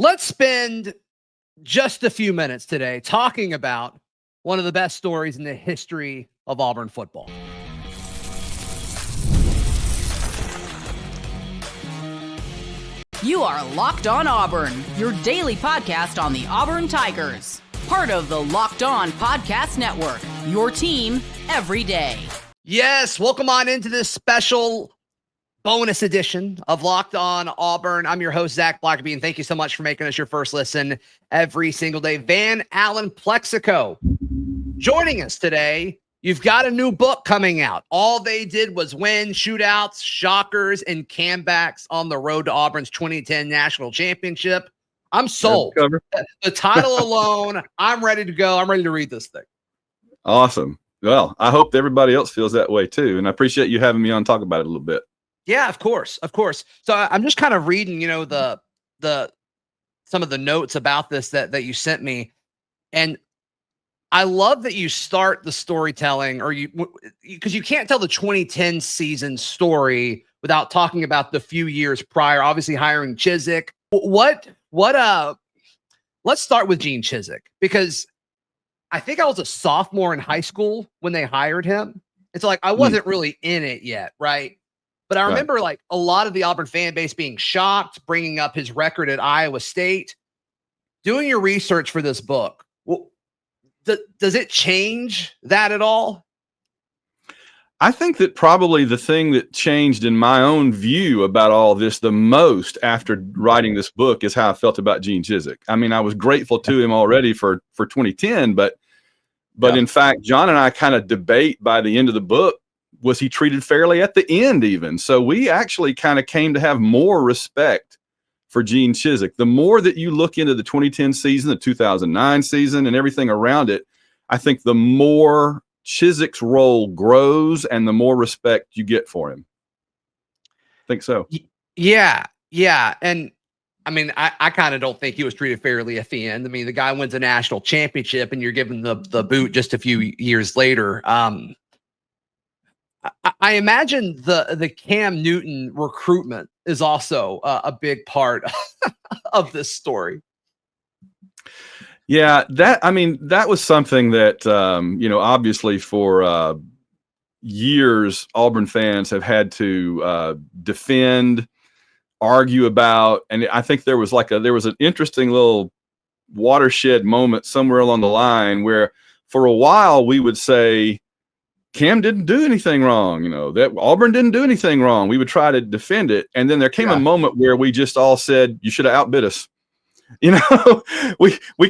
Let's spend just a few minutes today talking about one of the best stories in the history of Auburn football. You are Locked On Auburn, your daily podcast on the Auburn Tigers. Part of the Locked On Podcast Network, your team every day. Yes, welcome on into this special bonus edition of Locked On Auburn. I'm your host, Zac Blackerby, and thank you so much for making us your first listen every single day. Allen Plexico joining us today. You've got a new book coming out. All they did was win, shootouts, shockers, and comebacks on the road to Auburn's 2010 national championship. I'm sold. The title alone, I'm ready to go. I'm ready to read this thing. Awesome. Well, I hope everybody else feels that way too. And I appreciate you having me on to talk about it a little bit. Yeah, of course. So I'm just kind of reading, the some of the notes about this that you sent me. And I love that you start the storytelling because you can't tell the 2010 season story without talking about the few years prior, obviously hiring Chizik. Let's start with Gene Chizik, because I think I was a sophomore in high school when they hired him. It's like, I wasn't really in it yet. Right. But I remember like a lot of the Auburn fan base being shocked, bringing up his record at Iowa State. Doing your research for this book, does it change that at all? I think that probably the thing that changed in my own view about all this the most after writing this book is how I felt about Gene Chizik. I mean, I was grateful to him already for 2010, but in fact, John and I kind of debate by the end of the book, was he treated fairly at the end even? So we actually kind of came to have more respect for Gene Chizik. The more that you look into the 2010 season, the 2009 season, and everything around it, I think the more Chizik's role grows and the more respect you get for him. I think so. Yeah. And I mean, I kind of don't think he was treated fairly at the end. I mean, the guy wins a national championship and you're given the boot just a few years later. I imagine the Cam Newton recruitment is also a big part of this story. Yeah, that was something that, obviously for years, Auburn fans have had to defend, argue about. And I think there was an interesting little watershed moment somewhere along the line where for a while we would say, Cam didn't do anything wrong, that Auburn didn't do anything wrong. We would try to defend it. And then there came a moment where we just all said, you should have outbid us. We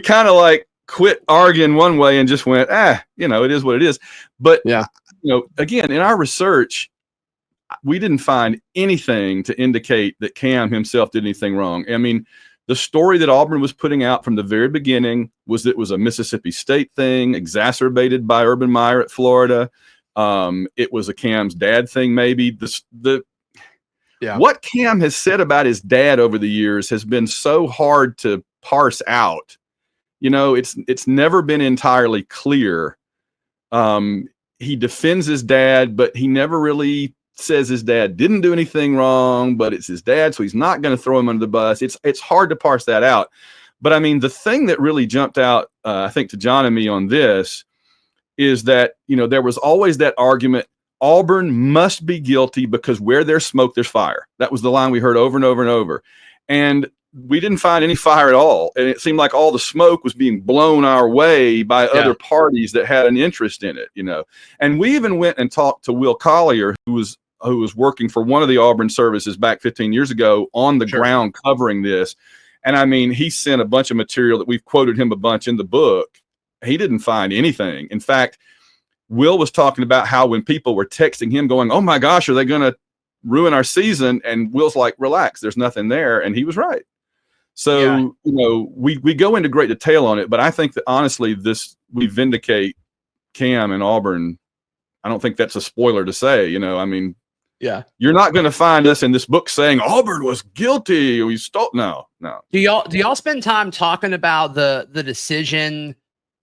kind of like quit arguing one way and just went, it is what it is. But, again, in our research, we didn't find anything to indicate that Cam himself did anything wrong. I mean, the story that Auburn was putting out from the very beginning was that it was a Mississippi State thing, exacerbated by Urban Meyer at Florida. It was a Cam's dad thing, maybe. What Cam has said about his dad over the years has been so hard to parse out. It's never been entirely clear. He defends his dad, but he never really says his dad didn't do anything wrong, but it's his dad, so he's not going to throw him under the bus. It's hard to parse that out. But I mean, the thing that really jumped out, I think, to John and me on this is that, there was always that argument, Auburn must be guilty because where there's smoke, there's fire. That was the line we heard over and over and over. And we didn't find any fire at all. And it seemed like all the smoke was being blown our way by other parties that had an interest in it, And we even went and talked to Will Collier, who was working for one of the Auburn services back 15 years ago on the ground covering this. And I mean, he sent a bunch of material that we've quoted him a bunch in the book. He didn't find anything. In fact, Will was talking about how when people were texting him going, oh my gosh, are they going to ruin our season? And Will's like, relax, there's nothing there. And he was right. So, we go into great detail on it, but I think that honestly, we vindicate Cam and Auburn. I don't think that's a spoiler to say, I mean, you're not going to find us in this book saying Auburn was guilty. We stole. No. Do y'all spend time talking about the decision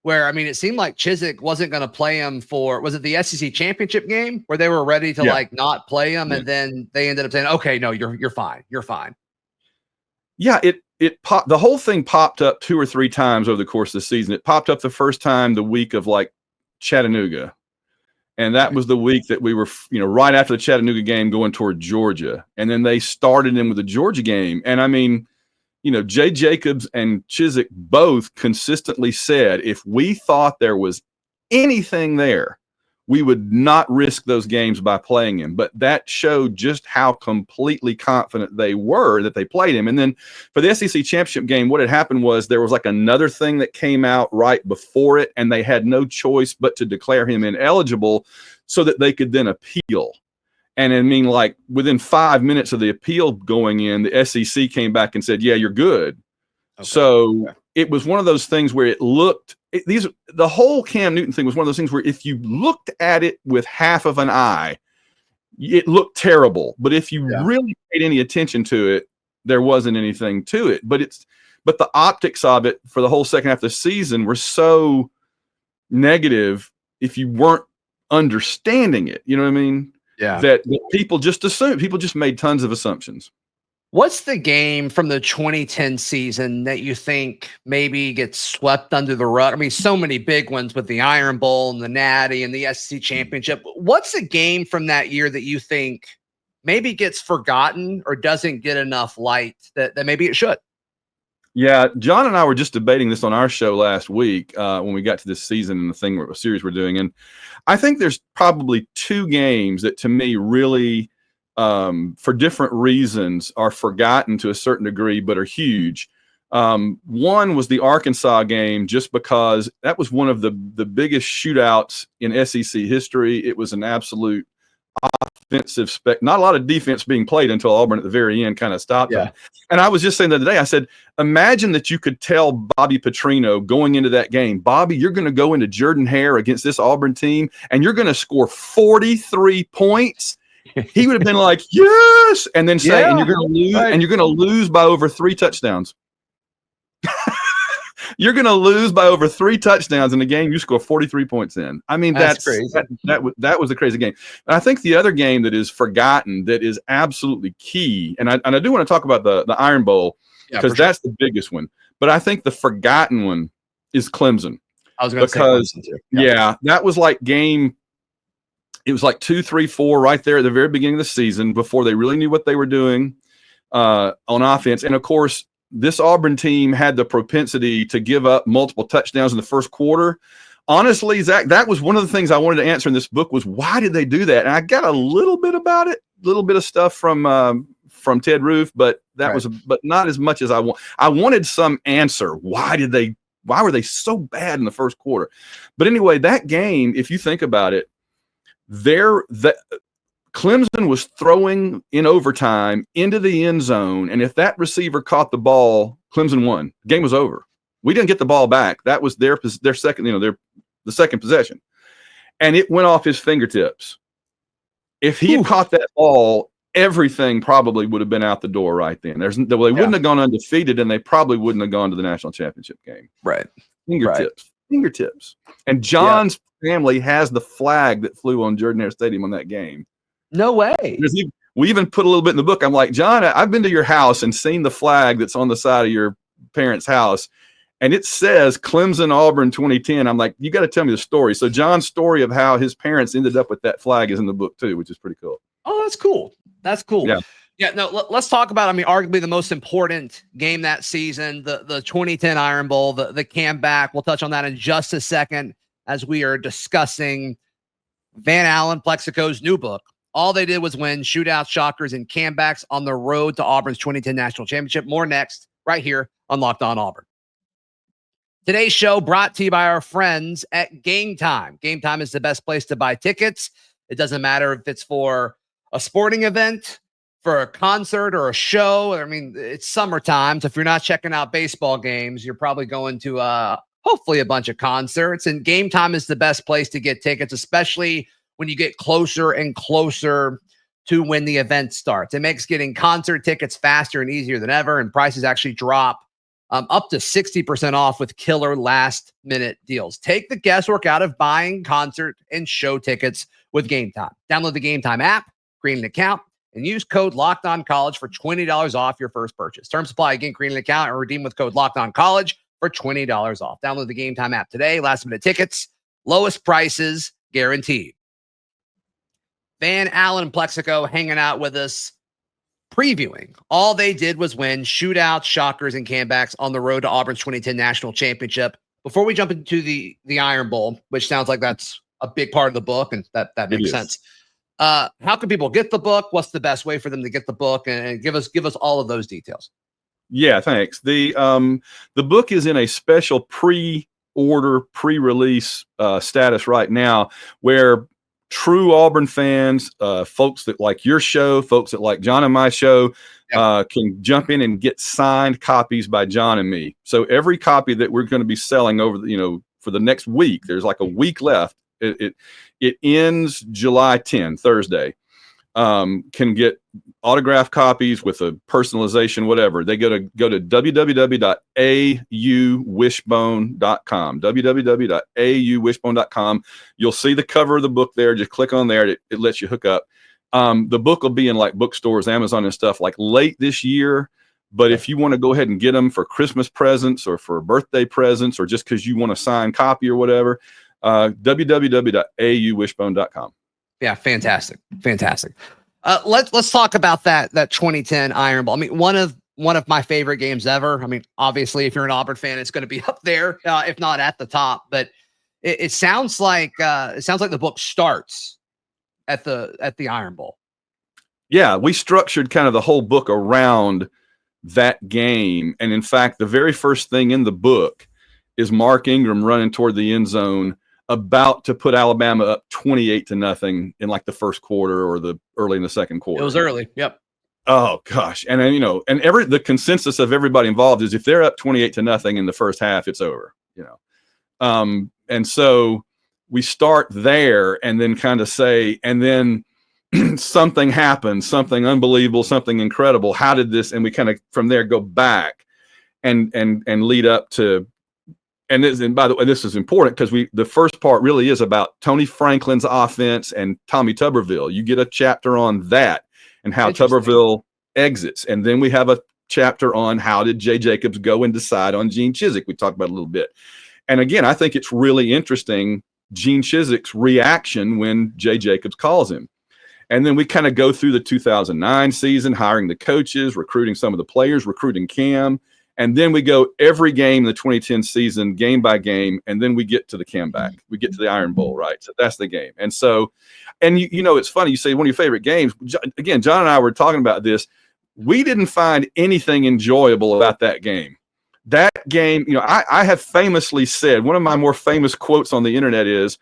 where, I mean, it seemed like Chizik wasn't going to play him was it the SEC championship game where they were ready to not play him. And then they ended up saying, okay, no, you're fine. You're fine. Yeah. the whole thing popped up 2 or 3 times over the course of the season. It popped up the first time the week of like Chattanooga. And that was the week that we were, right after the Chattanooga game going toward Georgia. And then they started in with the Georgia game. And I mean, Jay Jacobs and Chizik both consistently said, if we thought there was anything there, we would not risk those games by playing him. But that showed just how completely confident they were that they played him. And then for the SEC championship game, what had happened was there was like another thing that came out right before it, and they had no choice but to declare him ineligible so that they could then appeal. And I mean, like within 5 minutes of the appeal going in, the SEC came back and said, yeah, you're good. Okay. So it was one of those things where it looked, the whole Cam Newton thing was one of those things where if you looked at it with half of an eye, it looked terrible. But if you really paid any attention to it, there wasn't anything to it. But the optics of it for the whole second half of the season were so negative if you weren't understanding it. You know what I mean? Yeah. That people just assumed, people just made tons of assumptions. What's the game from the 2010 season that you think maybe gets swept under the rug? I mean, so many big ones with the Iron Bowl and the Natty and the SEC Championship. What's a game from that year that you think maybe gets forgotten or doesn't get enough light that maybe it should? Yeah, John and I were just debating this on our show last week when we got to this season and the series we're doing. And I think there's probably 2 games that to me really – for different reasons are forgotten to a certain degree, but are huge. One was the Arkansas game, just because that was one of the biggest shootouts in SEC history. It was an absolute offensive not a lot of defense being played until Auburn at the very end kind of stopped them. And I was just saying the other day, I said, imagine that you could tell Bobby Petrino going into that game, Bobby, you're going to go into Jordan-Hare against this Auburn team and you're going to score 43 points. He would have been like, yes, and then say, and you're going to lose, and you're going to lose by over 3 touchdowns. You're going to lose by over 3 touchdowns in the game you score 43 points in. I mean, that's crazy. That was a crazy game. And I think the other game that is forgotten that is absolutely key, and I do want to talk about the Iron Bowl because that's the biggest one. But I think the forgotten one is Clemson. I was going to say Clemson too. That was like game. It was like 2, 3, 4 right there at the very beginning of the season before they really knew what they were doing on offense. And, of course, this Auburn team had the propensity to give up multiple touchdowns in the first quarter. Honestly, Zach, that was one of the things I wanted to answer in this book was why did they do that? And I got a little bit about it, a little bit of stuff from Ted Roof, but but not as much as I want. I wanted some answer. Why were they so bad in the first quarter? But anyway, that game, if you think about it, Clemson was throwing in overtime into the end zone, and if that receiver caught the ball, Clemson won. Game was over. We didn't get the ball back. That was their second, the second possession, and it went off his fingertips. If he had caught that ball, everything probably would have been out the door right then. They wouldn't have gone undefeated, and they probably wouldn't have gone to the national championship game. Right, fingertips. And John's family has the flag that flew on Jordan-Hare Stadium on that game. No way. We even put a little bit in the book. I'm like, John, I've been to your house and seen the flag that's on the side of your parents' house, and it says Clemson Auburn 2010. I'm like, you got to tell me the story. So John's story of how his parents ended up with that flag is in the book too, which is pretty cool. Oh, that's cool. That's cool. Yeah. No, let's talk about, arguably the most important game that season, the 2010 Iron Bowl, the comeback. We'll touch on that in just a second as we are discussing Van Allen Plexico's new book. All they did was win shootouts, shockers, and comebacks on the road to Auburn's 2010 national championship. More next, right here on Locked On Auburn. Today's show brought to you by our friends at Game Time. Game Time is the best place to buy tickets. It doesn't matter if it's for a sporting event, for a concert, or a show. It's summertime, so if you're not checking out baseball games, you're probably going to hopefully a bunch of concerts. And Game Time is the best place to get tickets, especially when you get closer and closer to when the event starts. It makes getting concert tickets faster and easier than ever, and prices actually drop up to 60% off with killer last-minute deals. Take the guesswork out of buying concert and show tickets with Game Time. Download the Game Time app, create an account, and use code LOCKEDONCollege for $20 off your first purchase. Terms apply. Again, create an account and redeem with code LOCKEDONCollege for $20 off. Download the Game Time app today. Last minute tickets, lowest prices guaranteed. Van Allen Plexico hanging out with us, previewing. All they did was win shootouts, shockers, and comebacks on the road to Auburn's 2010 national championship. Before we jump into the Iron Bowl, which sounds like that's a big part of the book, and that makes sense. How can people get the book? What's the best way for them to get the book? And give us all of those details. Yeah, thanks. The book is in a special pre-order, pre-release status right now, where true Auburn fans, folks that like your show, folks that like John and my show, can jump in and get signed copies by John and me. So every copy that we're going to be selling over, for the next week, there's like a week left. It ends July 10, Thursday. Can get autographed copies with a personalization, whatever. They go to www.auwishbone.com, www.auwishbone.com. You'll see the cover of the book there. Just click on there. It lets you hook up. The book will be in like bookstores, Amazon and stuff like late this year. But if you want to go ahead and get them for Christmas presents or for birthday presents, or just because you want a signed copy or whatever, www.auwishbone.com. Yeah, fantastic. Let's talk about that 2010 Iron Bowl. I mean, one of my favorite games ever. I mean, obviously, if you're an Auburn fan, it's going to be up there, if not at the top. But it sounds like the book starts at the Iron Bowl. Yeah, we structured kind of the whole book around that game, and in fact, the very first thing in the book is Mark Ingram running toward the end zone, about to put Alabama up 28-0 in like the first quarter or the early in the second quarter. It was early. Yep. Oh gosh. And then, the consensus of everybody involved is if they're up 28-0 in the first half, it's over, and so we start there and then kind of say, and then something happened, something unbelievable, something incredible. How did this? And we kind of from there go back and lead up to. And by the way, this is important because the first part really is about Tony Franklin's offense and Tommy Tuberville. You get a chapter on that and how Tuberville exits. And then we have a chapter on how did Jay Jacobs go and decide on Gene Chizik. We talked about it a little bit. And again, I think it's really interesting, Gene Chizik's reaction when Jay Jacobs calls him. And then we kind of go through the 2009 season, hiring the coaches, recruiting some of the players, recruiting Cam. And then we go every game in the 2010 season, game by game, and then we get to the comeback. We get to the Iron Bowl, right? So that's the game. And so, and it's funny. You say one of your favorite games. Again, John and I were talking about this. We didn't find anything enjoyable about that game. That game, I have famously said, one of my more famous quotes on the internet is,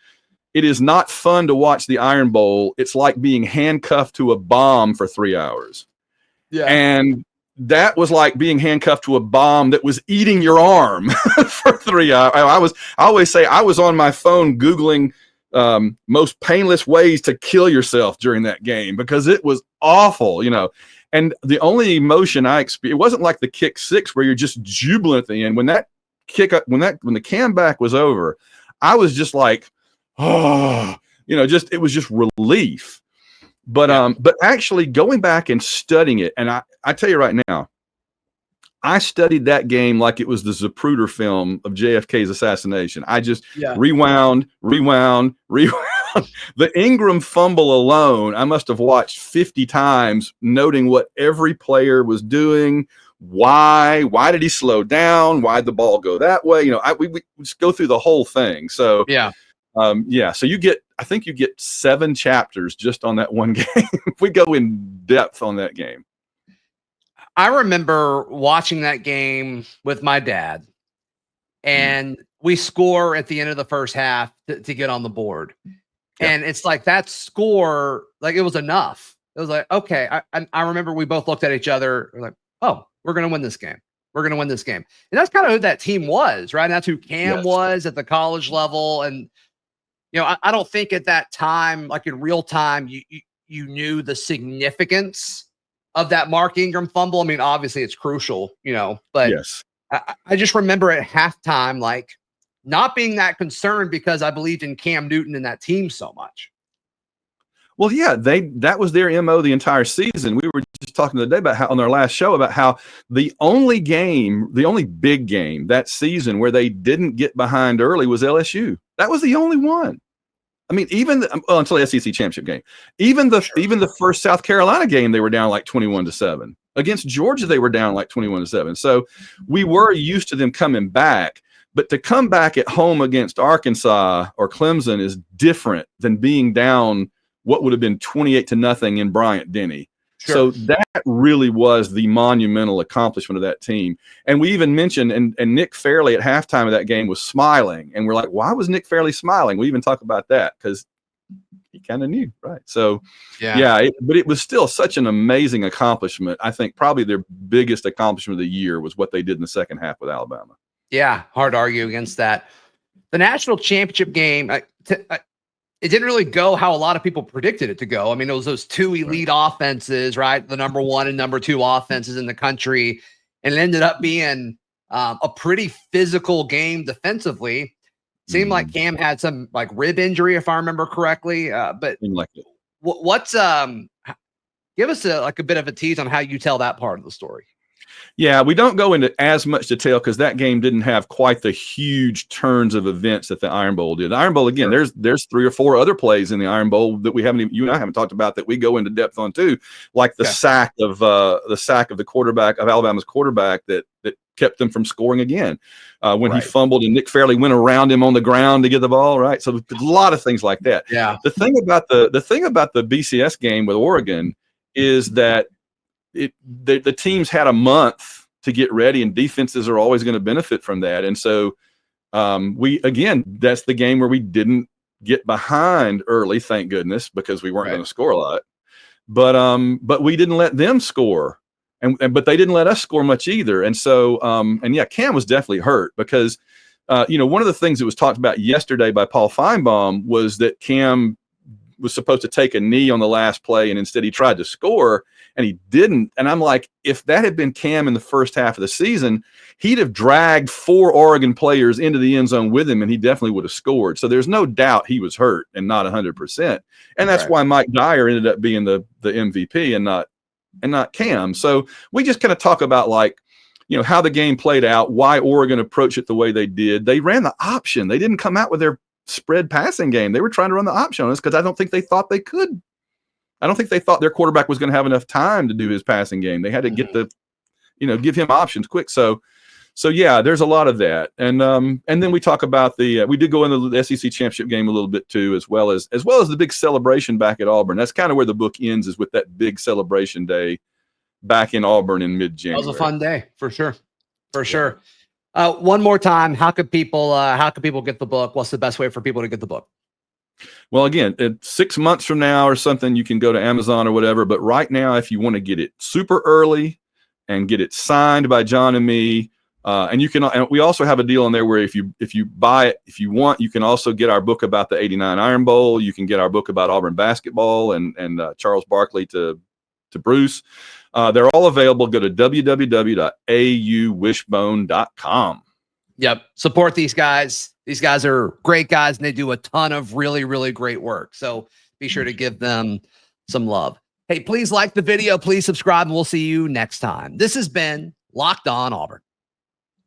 "It is not fun to watch the Iron Bowl. It's like being handcuffed to a bomb for 3 hours." Yeah. And that was like being handcuffed to a bomb that was eating your arm for 3 hours. I always say I was on my phone Googling most painless ways to kill yourself during that game because it was awful, And the only emotion I experienced, it wasn't like the kick six where you're just jubilant at the end. When that when the comeback was over, I was just like, oh, it was just relief. But actually going back and studying it, and I tell you right now, I studied that game like it was the Zapruder film of JFK's assassination. I just rewound. The Ingram fumble alone, I must have watched 50 times, noting what every player was doing. Why did he slow down? Why did the ball go that way? We just go through the whole thing. So so I think you get 7 chapters just on that one game. We go in depth on that game. I remember watching that game with my dad, and we score at the end of the first half to get on the board. Yeah. And it's like that score, like it was enough. It was like, okay. I remember we both looked at each other like, oh, we're going to win this game. We're going to win this game. And that's kind of who that team was, right? And that's who Cam was at the college level. And, I don't think at that time, like in real time, you knew the significance of that Mark Ingram fumble. I mean, obviously it's crucial, but yes. I just remember at halftime, like not being that concerned because I believed in Cam Newton and that team so much. Well, yeah, that was their MO the entire season. We were just talking today about how on our last show about how the only big game that season where they didn't get behind early was LSU. That was the only one. I mean, even until the SEC championship game, even the first South Carolina game, they were down like 21-7. Against Georgia, they were down like 21-7. So we were used to them coming back. But to come back at home against Arkansas or Clemson is different than being down what would have been 28-0 in Bryant-Denny. Sure. So that really was the monumental accomplishment of that team. And we even mentioned, and Nick Fairley at halftime of that game was smiling. And we're like, why was Nick Fairley smiling? We even talk about that because he kind of knew, right? So, but it was still such an amazing accomplishment. I think probably their biggest accomplishment of the year was what they did in the second half with Alabama. Yeah, hard to argue against that. The national championship game, it didn't really go how a lot of people predicted it to go. I mean, it was those two elite offenses, right? The number 1 and number 2 offenses in the country. And it ended up being a pretty physical game defensively. Seemed like Cam had some like rib injury, if I remember correctly. But what's give us a bit of a tease on how you tell that part of the story. Yeah, we don't go into as much detail because that game didn't have quite the huge turns of events that the Iron Bowl did. The Iron Bowl, again, there's 3 or 4 other plays in the Iron Bowl that you and I haven't talked about that we go into depth on too, like the sack of the quarterback of Alabama's quarterback that kept them from scoring again when he fumbled and Nick Fairley went around him on the ground to get the ball. Right, so a lot of things like that. Yeah, the thing about the BCS game with Oregon is that the teams had a month to get ready, and defenses are always going to benefit from that. And so that's the game where we didn't get behind early, thank goodness, because we weren't going to score a lot. But we didn't let them score, but they didn't let us score much either. And so Cam was definitely hurt because one of the things that was talked about yesterday by Paul Feinbaum was that Cam was supposed to take a knee on the last play, and instead he tried to score, and he didn't. And I'm like, if that had been Cam in the first half of the season, he'd have dragged 4 Oregon players into the end zone with him, and he definitely would have scored. So there's no doubt he was hurt and not 100%. And that's why Mike Dyer ended up being the MVP and not Cam. So we just kind of talk about how the game played out, why Oregon approached it the way they did. They ran the option. They didn't come out with their spread passing game. They were trying to run the option on us because I don't think they thought they could. I don't think they thought their quarterback was going to have enough time to do his passing game. They had to get give him options quick. So yeah, there's a lot of that. And then we talk about we did go into the SEC championship game a little bit too, as well as the big celebration back at Auburn. That's kind of where the book ends, is with that big celebration day back in Auburn in mid-January. That was a fun day for sure. For sure. One more time, how could people get the book? What's the best way for people to get the book? Well, again, 6 months from now or something, you can go to Amazon or whatever. But right now, if you want to get it super early and get it signed by John and me, and we also have a deal in there where if you buy it, if you want, you can also get our book about the '89 Iron Bowl. You can get our book about Auburn basketball and Charles Barkley to Bruce. They're all available. Go to www.auwishbone.com. Yep. Support these guys. These guys are great guys, and they do a ton of really, really great work. So be sure to give them some love. Hey, please like the video. Please subscribe, and we'll see you next time. This has been Locked On Auburn.